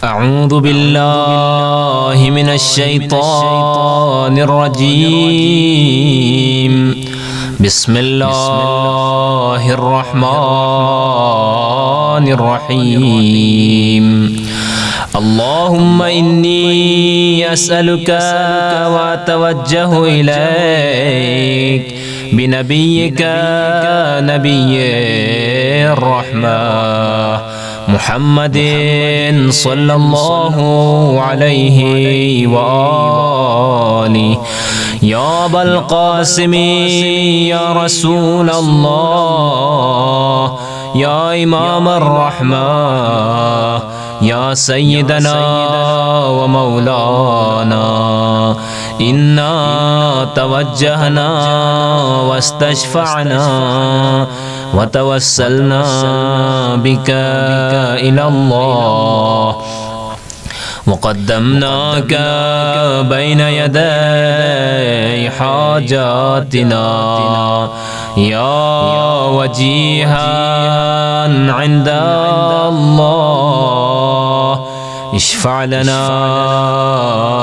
أعوذ بالله من الشيطان الرجيم. بسم الله الرحمن الرحيم. اللهم إني أسألك وأتوجه إليك بنبيك نبي الرحمة محمد صلى الله عليه وآله. يا أبا القاسم يا رسول الله، يا إمام الرحمة، يا سيدنا ومولانا، إنا توجهنا واستشفعنا وتوسلنا بك إلى الله، وقدمناك بين يدي حاجاتنا يا وجيها عند الله. اشفع لنا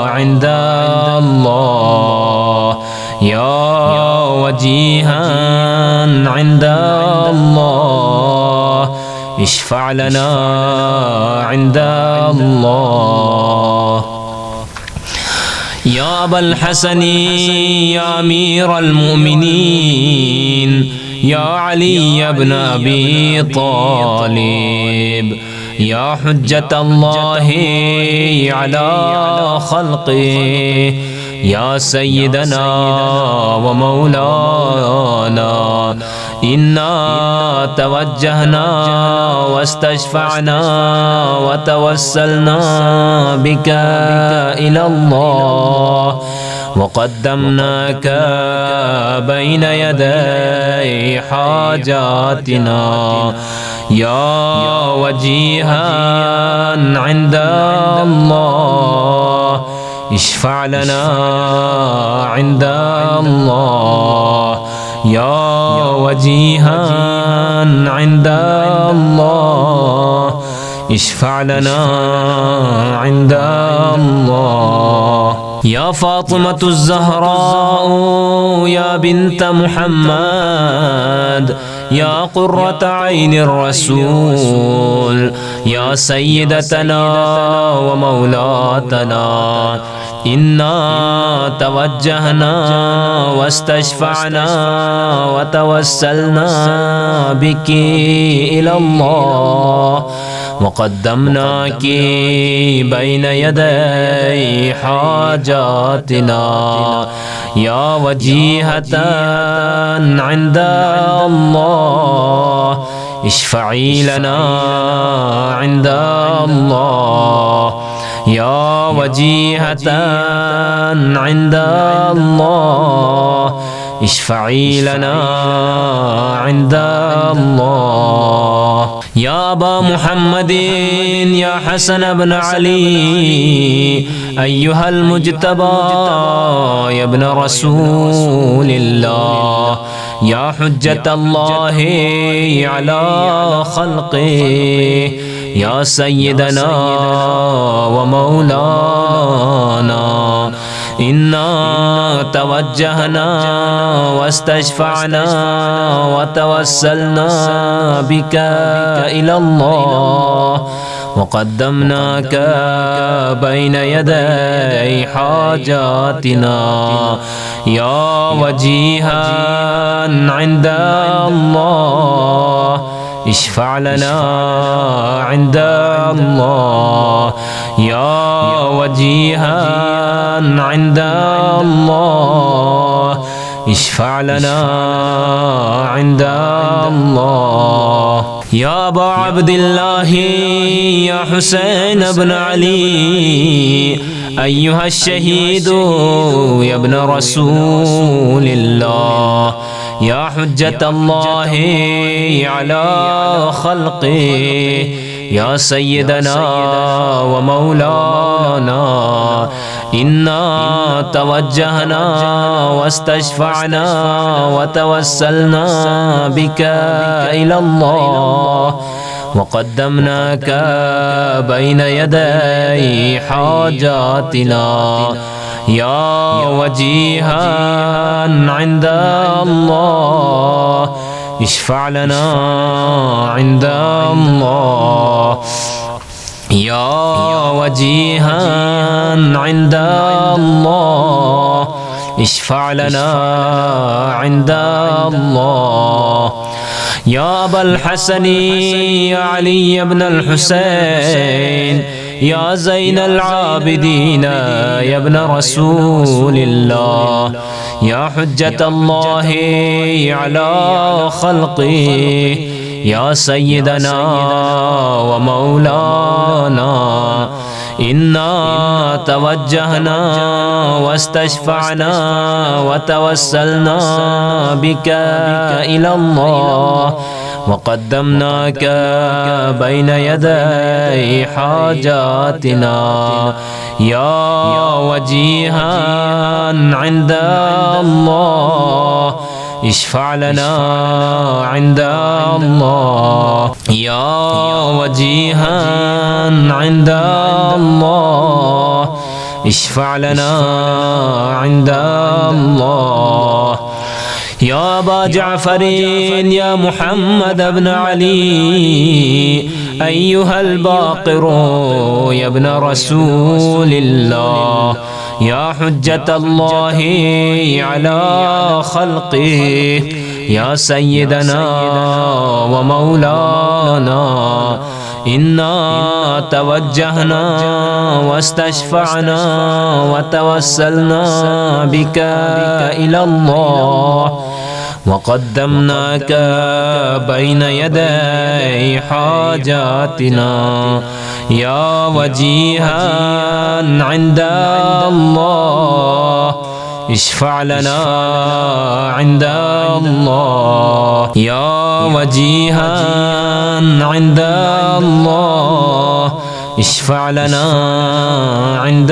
عند الله يا وجيها عند الله. اشفع لنا عند الله. يا أبا الحسن يا أمير المؤمنين، يا علي بن أبي طالب، يا حجة الله على خلقه، يا سيدنا ومولانا، إنا توجهنا واستشفعنا وتوسلنا بك إلى الله، وقدمناك بين يدي حاجاتنا يا وجيها عند الله. اشفع لنا عند الله يا وجيها عند الله. اشفع لنا عند الله. يا فاطمة الزهراء يا بنت محمد، يا قرة عين الرسول، يا سيدتنا ومولاتنا، إنا توجهنا واستشفعنا وتوسلنا بك إلى الله، وقدمناك بين يدي حاجاتنا يا وجيهة عند الله. اشفعي لنا عند الله يا وجيهة عند الله. اشفعي لنا عند الله. يا أبا محمد يا حسن بن علي، أيها المجتبى يا ابن رسول الله، يا حجة الله على خلقه، يا سيدنا ومولانا، إنا توجهنا واستشفعنا وتوسلنا بك إلى الله، وقدمناك بين يدي حاجاتنا يا وجيها عند الله. اشفع لنا عند الله يا وجيها عند الله. اشفع لنا عند الله. يا أبا عبد الله يا حسين بن علي، أيها الشهيد يا ابن رسول الله، يا حجة الله على خلقه، يا سيدنا ومولانا، إنا توجهنا واستشفعنا وتوسلنا بك إلى الله، وقدمناك بين يدي حاجاتنا يا وجيها عند الله اشفع لنا عند الله يا وجيها عند الله اشفع لنا عند الله يا أبا الحسن يا علي بن الحسين يا زين العابدين يا ابن رسول الله يا حجة الله على خلقه يا سيدنا ومولانا إنا توجهنا واستشفعنا وتوسلنا بك إلى الله وقدمناك بين يدي حاجاتنا يا وجيها عند الله اشفع لنا عند الله يا وجيها عند الله اشفع لنا عند الله يا أبا جعفر يا محمد بن علي أيها الباقر يا ابن رسول الله يا حجة الله على خلقه يا سيدنا ومولانا إنا توجهنا واستشفعنا وتوسلنا بك إلى الله وقدمناك بين يدي حاجاتنا يا وجيها عند الله اشفع لنا عند الله يا وجيها عند الله اشفع لنا عند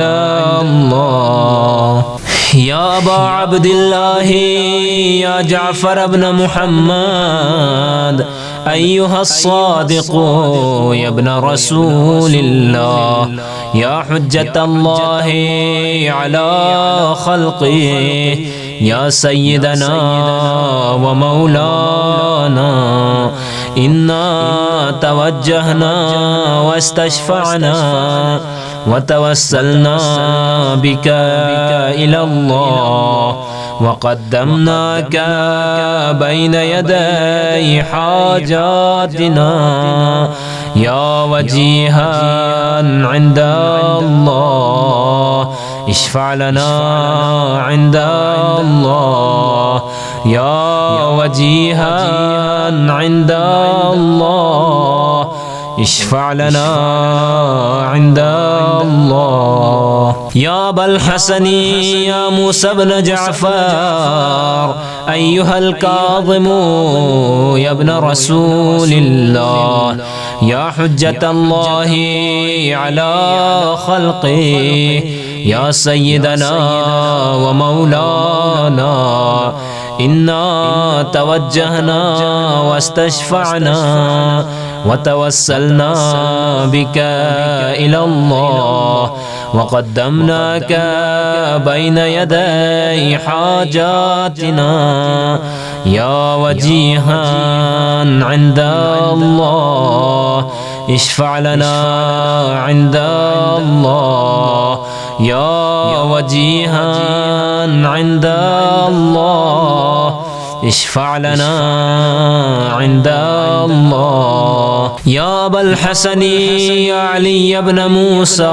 الله يا أبا عبد الله يا جعفر بن محمد أيها الصادق يا ابن رسول الله يا حجة الله على خلقه يا سيدنا ومولانا إنا توجهنا واستشفعنا وتوسلنا بك إلى الله وقدمناك بين يدي حاجاتنا يا وجيها عند الله اشفع لنا عند الله يا وجيها عند الله اشفع لنا عند الله يا أبا الحسن يا موسى بن جعفر أيها الكاظم يا ابن رسول الله يا حجة الله على خلقه يا سيدنا ومولانا إنا توجهنا واستشفعنا وتوسلنا بك إلى الله وقدمناك بين يدي حاجاتنا يا وجيها عند الله اشفع لنا عند الله يا وجيها عند الله اشفع لنا عند الله يا أبا الحسن يا علي بن موسى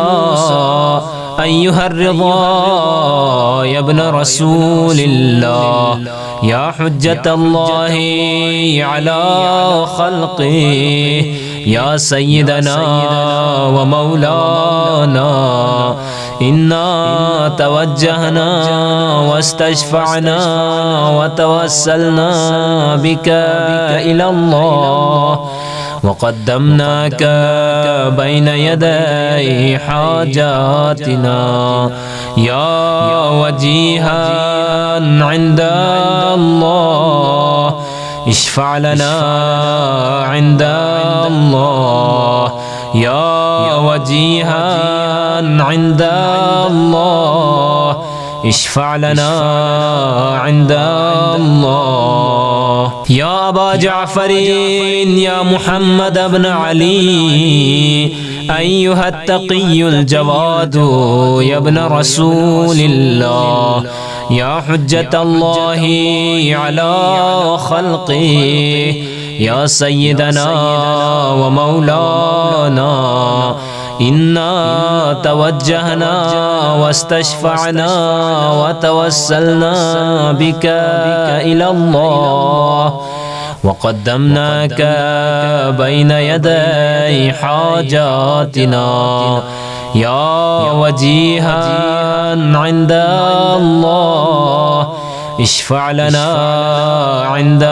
أيها الرضا يا ابن رسول الله يا حجة الله على خلقه يا سيدنا ومولانا إنا توجهنا واستشفعنا وتوسلنا بك إلى الله وقدمناك بين يدي حاجاتنا يا وجيها عند الله اشفع لنا عند الله يا وجيها عند الله اشفع لنا عند الله يا أبا جعفر يا محمد بن علي أيها التقي الجواد يا ابن رسول الله يا حجة الله على خلقه يا سيدنا ومولانا إنا توجهنا واستشفعنا وتوسلنا بك إلى الله وقدمناك بين يدي حاجاتنا يا وجيها عند الله اشفع لنا عند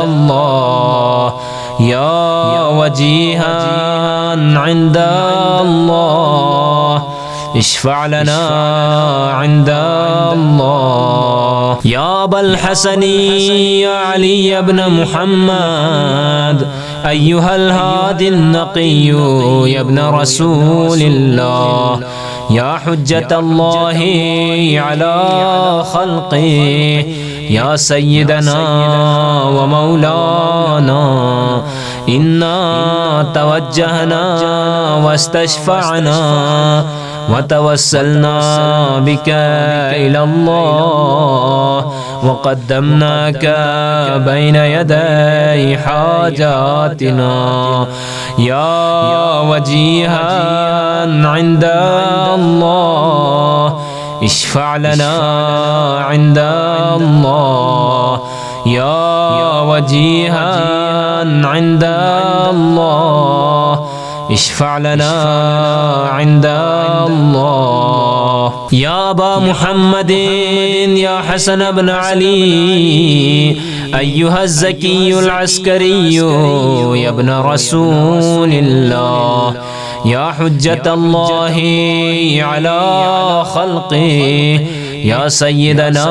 الله يا وجيها عند الله اشفع لنا عند الله يا أبا الحسن يا علي بن محمد أيها الهادي النقي يا ابن رسول الله يا حجة الله على خلقه يا سيدنا ومولانا إنا توجهنا واستشفعنا وتوسلنا بك إلى الله وقدمناك بين يدي حاجاتنا يا وجيها عند الله اشفع لنا عند الله يا وجيها عند الله اشفع لنا عند الله يا أبا محمد يا حسن بن علي أيها الزكي العسكري يا ابن رسول الله يا حجة الله على خلقه يا سيدنا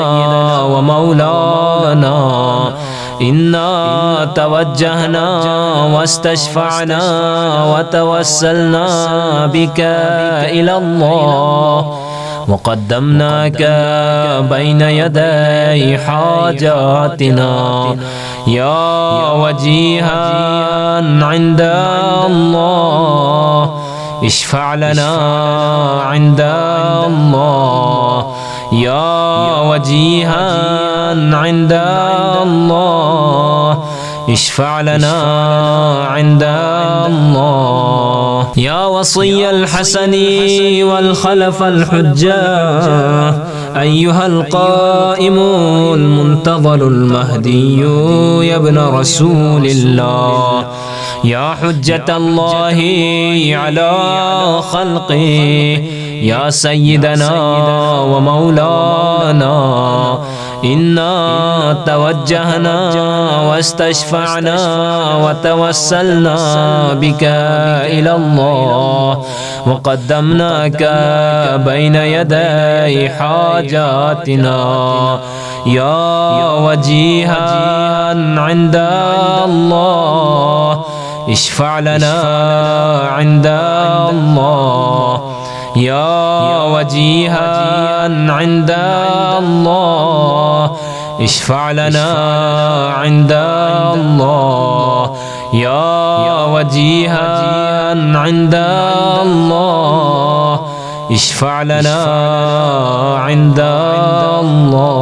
ومولانا إنا توجهنا واستشفعنا وتوسلنا بك إلى الله وقدمناك بين يدي حاجاتنا يا وجيها عند الله اشفع لنا عند الله يا وجيها عند الله اشفع لنا عند الله يا وصي الحسن والخلف الحجة أيها القائم المنتظر المهدي يا ابن رسول الله يا حجة الله على خلقه يا سيدنا ومولانا إنا توجهنا واستشفعنا وتوسلنا بك إلى الله وقدمناك بين يدي حاجاتنا يا وجيها عند الله اشفع لنا عند الله يا وجيها عند الله اشفع لنا عند الله يا وجيها عند الله اشفع لنا عند الله